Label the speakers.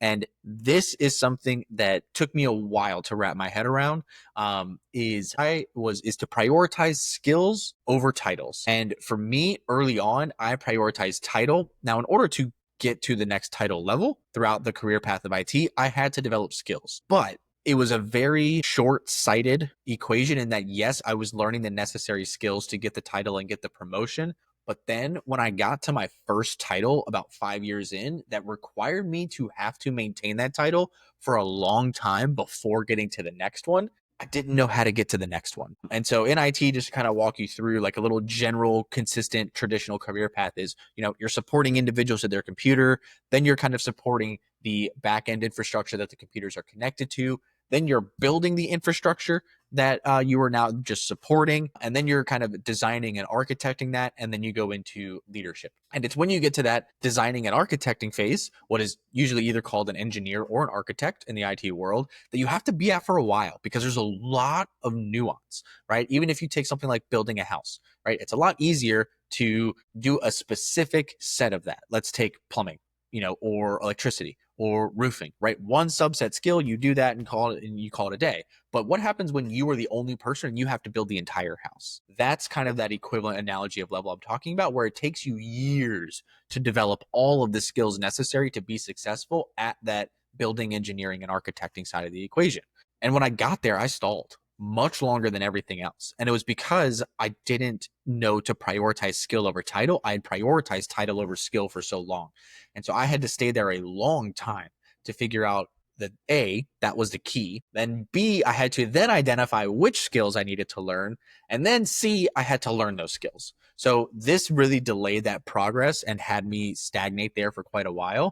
Speaker 1: And this is something that took me a while to wrap my head around. Is to prioritize skills over titles. And for me, early on, I prioritized title. Now, in order to get to the next title level throughout the career path of IT, I had to develop skills. But it was a very short-sighted equation in that, yes, I was learning the necessary skills to get the title and get the promotion. But then when I got to my first title about 5 years in, that required me to have to maintain that title for a long time before getting to the next one. I didn't know how to get to the next one. And so in IT, just to kind of walk you through like a little general, consistent, traditional career path is, you're supporting individuals at their computer, then you're kind of supporting the back end infrastructure that the computers are connected to. Then you're building the infrastructure that you are now just supporting. And then you're kind of designing and architecting that. And then you go into leadership. And it's when you get to that designing and architecting phase, what is usually either called an engineer or an architect in the IT world, that you have to be at for a while because there's a lot of nuance, right? Even if you take something like building a house, right? It's a lot easier to do a specific set of that. Let's take plumbing, or electricity or roofing, right? One subset skill, you do that and you call it a day. But what happens when you are the only person and you have to build the entire house? That's kind of that equivalent analogy of level I'm talking about, where it takes you years to develop all of the skills necessary to be successful at that building, engineering, and architecting side of the equation. And when I got there, I stalled much longer than everything else. And it was because I didn't know to prioritize skill over title. I had prioritized title over skill for so long. And so I had to stay there a long time to figure out that A, that was the key. Then B, I had to then identify which skills I needed to learn. And then C, I had to learn those skills. So this really delayed that progress and had me stagnate there for quite a while.